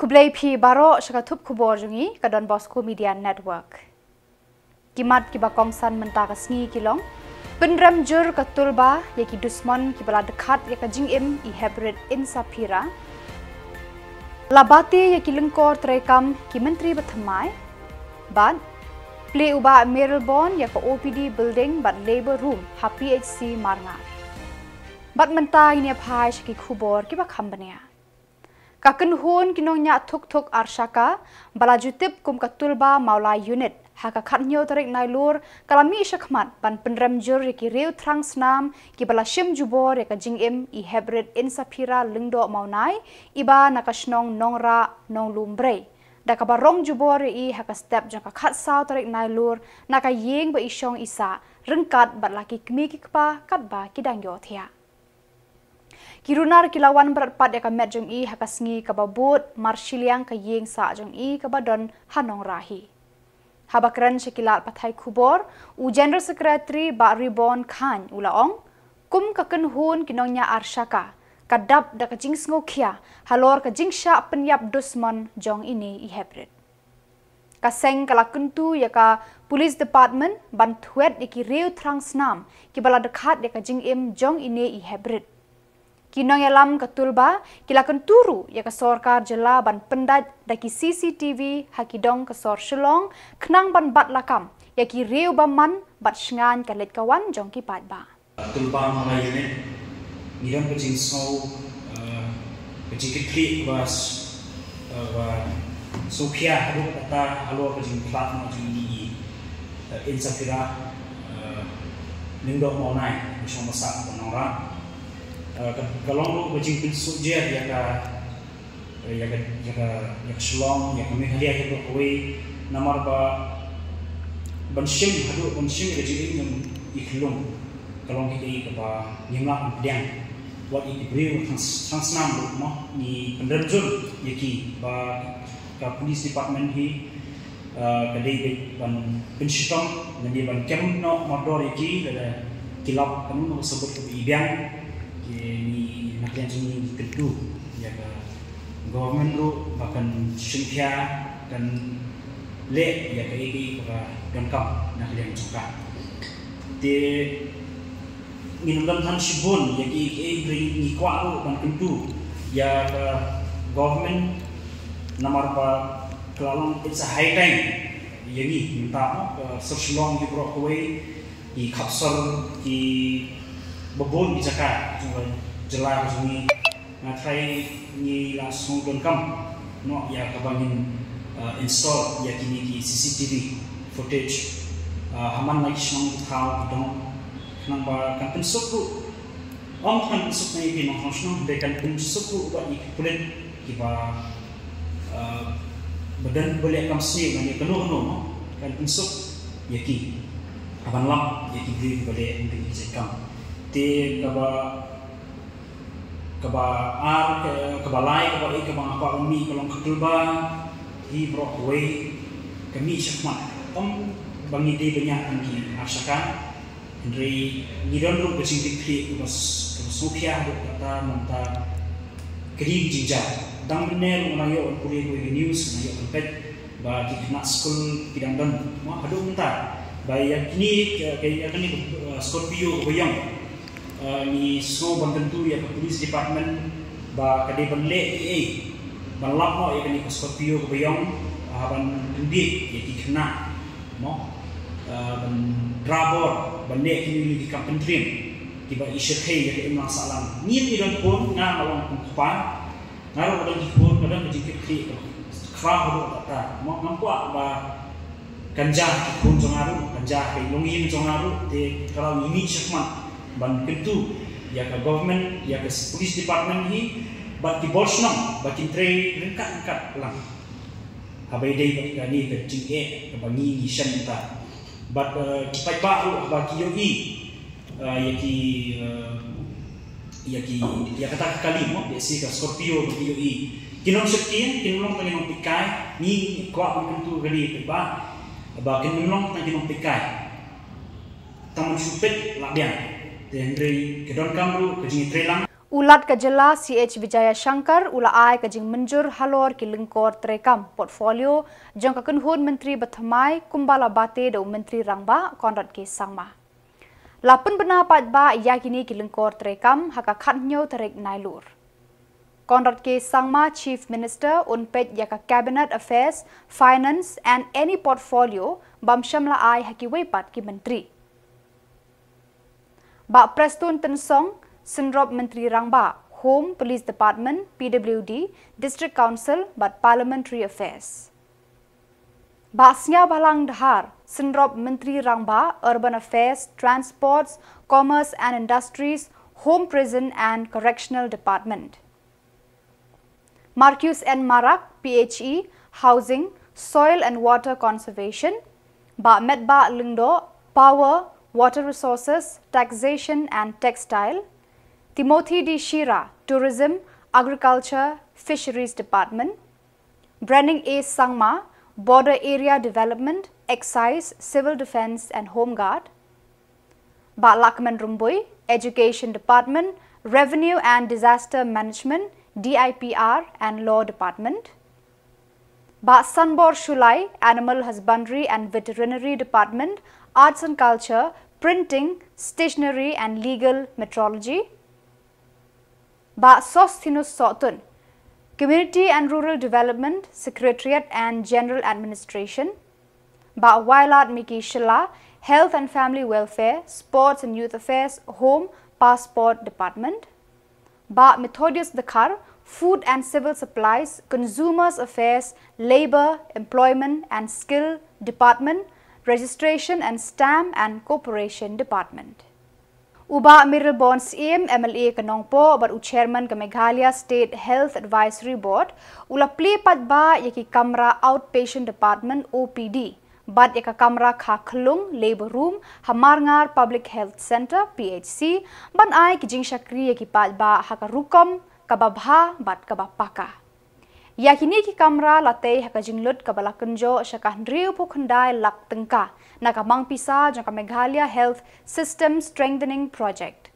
Kublai P Baro Shakatup Kuborjungi Kadon Bosco Media Network. Kimat kibakong san mentaka sngi kilong. Pendram jur katulba yaki dusmon kibala dekat yaka jingim I hybrid insapira. Labati yaki lengkor terekam ki menteri bertemai. Bad play uba Melbourne yaka OPD building bad labor room HPHC Marngar. Bad mentah ini apa shaki kubor kibak hambania. Kaken hun kinongnya tuk arshaka balajutip kum katulba maula unit haka katnyo tarik nailur kalami syakmat ban pendram jur ki reu transnam ki bala shim jubor ya jingim I hybrid insapira lingdo maunai iba nakashnong nongra nong lumbre da kabarong jubor I haka step jaka khat saw tarik nailur naka yeng ba isyong isa rengkat bat laki kmi ki kpa katba kidangyo thia Kirunar kilawan berat ya kamet jong I hakasngi kababut marshiliang kayeng sa jong I kabadon hanong rahi. Habakran sekilat patai kubor u General Secretary Ba Ribon Khan ulaong kum kakenhun kinongnya arshaka kadap da kajing ngokia halor kajing sya penyap dusman jong ini I hybrid. Kaseng kalakuntu yaka Police Department bantuet iki reu transnam kibala dekat ya kajing im jong ini I hybrid. Kinong yalam katulba kilakan turu ya kesorkar jela ban pendat daki CCTV hakidong kesor shilong kenang ban bat lakam ya ki reu baman bat shngan kalet kawan jong ki pat ba. Tulba mga unit nirang kajing snow kajing kikli was Sophia halo kata halo kajing plat mga jing insapira lingdo mo nai isong masak panora kalau lu bajing pinsu je ya selong ya kami hadiah itu kue namar ba banshim kajing yang ikhulung kalau kita ini apa nyengak pedang buat ini beri transnam lu mah ni penderjun yaki ba ka police department hi kadai ban penshitong nanti ban kem no modor yaki ada kilap kamu sebut ke ibiang ni naklian sini kedua ya ke government lu bahkan syariah dan le ya ke ini pada dongkap naklian juga di minum dan sibun ya ke ni kuat lu dan kedua ya ke government nomor apa kelalong it's a high time ya ni minta seselong di Broadway di kapsul di babon di Jakarta cuma jelas ini ngatai ni langsung dongkam no ya kabangin install ya kini di CCTV footage haman lagi senang tahu dong kenapa kan pensukku kan pensuk ni bin orang senang dekan pensukku buat ikutin kita badan boleh kam sini ni penuh no kan pensuk ya ki haman lam ya ki boleh untuk dicekam ti kebalai apa umi kalau kedulba di Broadway kami syakmat bangi di banyak lagi asakan dari nidon ru bacing dikri ubas Sophia kata manta kering jinja dang bener mengayo kuliah news mengayo pet ba di kena school pidang dan mau adu menta bayar kini kayak ni Scorpio goyang ni so bantu ya police department ba kadai banle balap mo ya ni Scorpio bayong ban ndi ya dikena mo ban drabor banle ni di kampung trim tiba isyakhay ya imang salam ni don pun nga malong kumpa ngaro kadang dipun kadang dikikri kra kata mo nampak ba ganja pun jongaru ganja kay lungin jongaru te kalau ini syakmat ban kedua ya ke government ya ke police department hi bat di bolsnam bat di tre rengkat lang habai dei bat ni ke jinge ke bangi ni shanta bat kipai baru bat yogi ya kata kali mo ya si ke Scorpio bat yogi kinong sekian kinong tangin pikai ni kuat tentu kali ba kinong tangin pikai taman supet labian dari kedon kamru ke jing trelang Ulat Kajala CH Vijaya Shankar ulai kajing menjur halor ki lingkor terekam portfolio jang kakenhun Menteri Bathamai Kumbala Bate do Menteri Rangba Konrad K Sangma. Lapun bena patba yakini ki lingkor terekam haka khatnyo terek nailur. Konrad K Sangma Chief Minister unpet yaka Cabinet Affairs, Finance and any portfolio bamshamla ai haki wepat ki menteri. Ba Prestun Tensong Sindrop Menteri Rangba, Home, Police Department, PWD, District Council, but Parliamentary Affairs. Basnya Balang Dahar, Sindrop Menteri Rangba, Urban Affairs, Transports, Commerce and Industries, Home, Prison and Correctional Department. Marcus N. Marak, PHE, Housing, Soil and Water Conservation, Ba Medba Lingdo, Power, Water Resources, Taxation and Textile. Timothy D. Shira, Tourism, Agriculture, Fisheries Department. Brenning A. Sangma, Border Area Development, Excise, Civil Defence and Home Guard. Ba Lakman Rumbui, Education Department, Revenue and Disaster Management, DIPR and Law Department. Ba Sanbor Shulai, Animal Husbandry and Veterinary Department, Arts and Culture, Printing, Stationery and Legal Metrology. Ba Sostinus Sotun, Community and Rural Development, Secretariat and General Administration. Ba Wailat Miki Shila, Health and Family Welfare, Sports and Youth Affairs, Home, Passport Department. Ba Methodius Dakar, Food and Civil Supplies, Consumers Affairs, Labour, Employment and Skill Department, Registration and Stamp and Corporation Department. Uba Mirrabon CM MLA Kanongpo but Chairman ka Meghalaya State Health Advisory Board ula pli patba yaki kamera Outpatient Department OPD but yaka kamera Khaklung Labor Room Hamarngar Public Health Center PHC ban ai kijing shakri yaki patba hakarukom kababha bat kabapaka. Yakini ki kamera latei hakajinglut kabalakunjo shakandriu pukhandai lak tengka nakamang pisa jangka Meghalaya Health System Strengthening Project.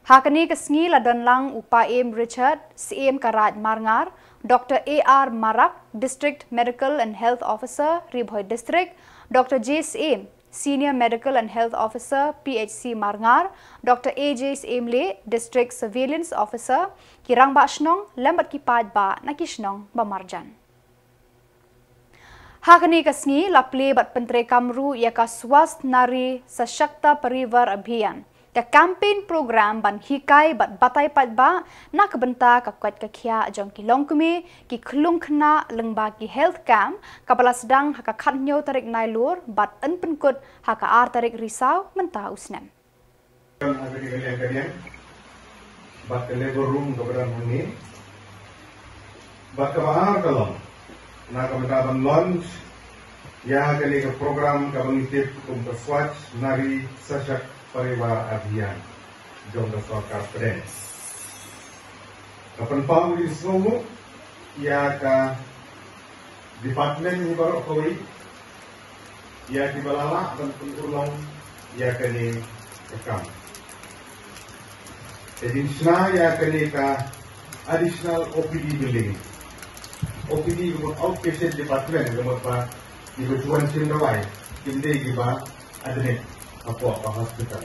Hakani kasngi ladonlang upa M. Richard, CM Karaj Marngar, Dr. A.R. Marak, District Medical and Health Officer, Ribhoy District, Dr. J.S.M., Senior Medical and Health Officer, PHC Marngar, Dr. A.J.S.M. Le, District Surveillance Officer, Kirang Ba Shnong, Lembat Kipad Ba, Nakishnong Ba Marjan. Hakani kasngi laple bat pentre kamru yaka swast nari sashakta parivar abhiyan. The campaign program ban hikai bat batai patba na kabenta kakwat kakya jong kilong kumi ki klung khna lengba ki health camp kapala sedang haka khatnyo tarik nailur bat enpenkut haka ar tarik risau menta usnem. Bat labor room keberan ini bat kebahar kalong na kabenta ban launch ya kali ke program kabangitip untuk swatch nari sashak Parivar Abhiyan jong Sarkar Pren. Kapan pam di semua ya ka department ni baru koi ya di balala dan penulung ya kini rekam. Additional ya kini ka additional OPD building. OPD untuk outpatient department untuk apa di kecuali cendawai kini giba adnet apa hospital.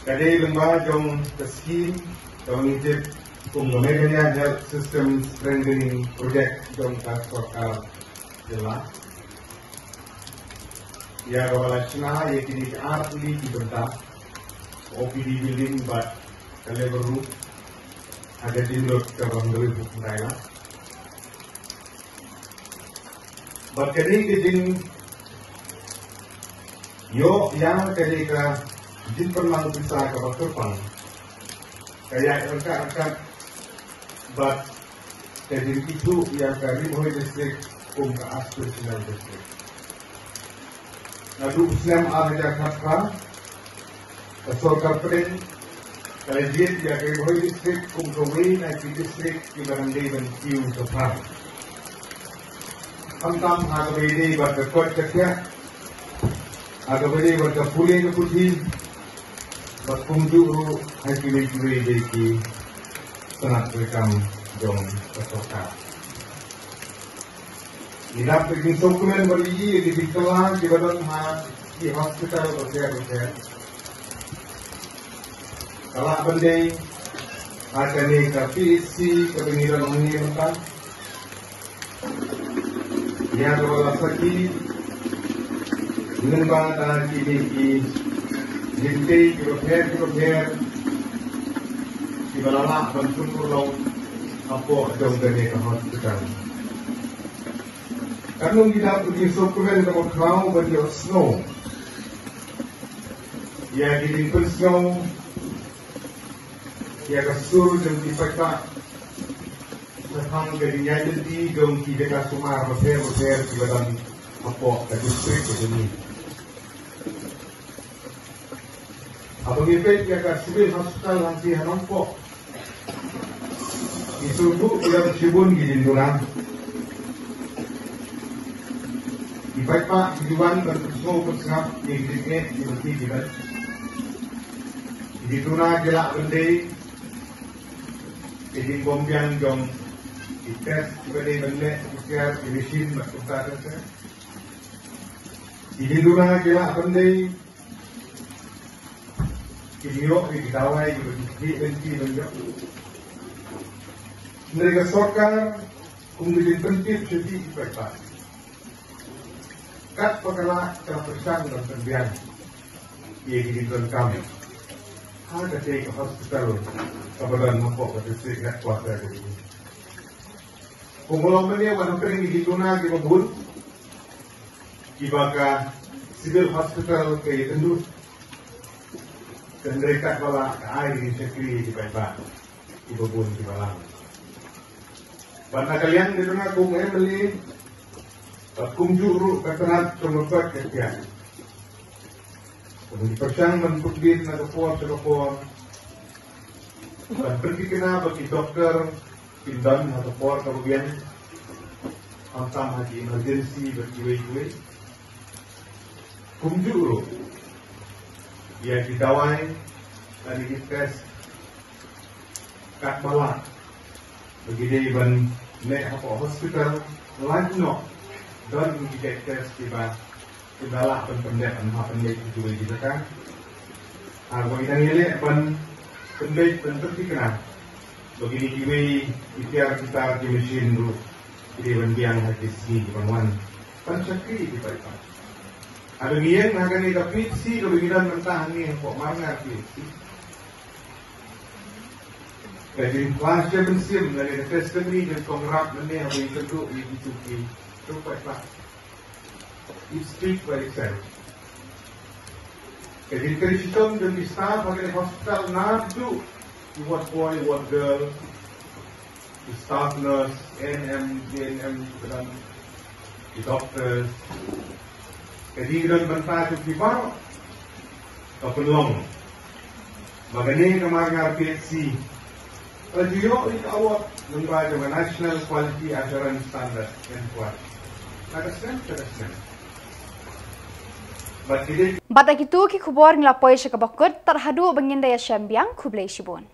Kadai lemah jong keskin jong itu Meghalaya Health System Strengthening Project jong Sarkar jelas. Ya kawala cina ya kini artli dibentak OPD building but labor room ada di luar kabandoi hukum raya. But kadai kejing yo yang ketika jin pernah bisa ke Balikpapan kayak rekan-rekan but ketika itu yang ke Ribhoy District ke Aspirational District nadu Islam ada kata Sarkar Pren kalajit yang ke Ribhoy District ke Wayne Naiki District di Barangay Bantiu Sopar Antam hagabidi berkekuat kerja Agabadi berkepulih keputin berkunjung hakili-kili deki sangat rekam jong kesoka. Inap bikin dokumen beriji di kelas di badan di hospital bersehat. Kalau benda ada ni PSC kebenaran mengenai mentah, dia adalah sakit dengan bahan kini Jinti kilometer di bawah bentuk pulau apa jauh dari hospital. Karena kita pergi dokumen dengan kau bagi snow, ya di snow, ya kasur dan dipakai sehang dari jadi jauh tidak sumar besar di badan apa distrik ini. Abang efek yang kasih hospital nanti hanampo, isubu yang sibun gini durang, ibarat pak tujuan berkesuh bersama ingrisnya seperti kita, di tuna jelak bende, jadi bombian jom, dites sebagai bende usia mesin bertukar saja, di tuna jelak bende. Video dikawai di benci. Mereka sokar kemudian penting jadi ibarat. Kat perkara terpesan dan terbiang ia didikan kami. Ada ke hospital kebetulan mampu berdisik nak kuasa jadi. Kumpulan ini warna kering di tuna di Mabun, ibaga civil hospital ke Tendus. Dan mereka bala air di sekri di Baibah, di Babun di Malang. Pada kalian di tengah kumpulan beli, kumjuru keterat terlepas kesian. Kemudian persang menpukdir nagapor terapor. Dan pergi kena bagi dokter pindan nagapor kemudian antam haji emergency berjiwa-jiwa. Kumjuru ia didawai dan dites kat balak begini ban nek apa hospital lagno dan dites tiba kendala pendek itu juga kan agak ini ban pendek kena begini kiwi ikhtiar kita di mesin dulu jadi bandiang hati sini bangunan pancakri di Balikpapan. Ada yang nak ni tapi si kebenaran mentah ni kok mana si. Jadi kelas dia bensim dari testimoni dan kongrap ni apa yang teruk itu cukup pak. It speak by itself. Jadi krisistom dan di staff pada hospital nafsu, what boy, what girl, the staff nurse, NM, JNM, the doctors. Jadi dalam bentang itu kibar, peluang. Bagaimana kemarin PSC, radio itu awak membaca National Quality Assurance Standard yang kuat. Ada sen. Batak itu ki kubor ngelapoi sekabakut terhadu bangin daya syambiang kublai shibun.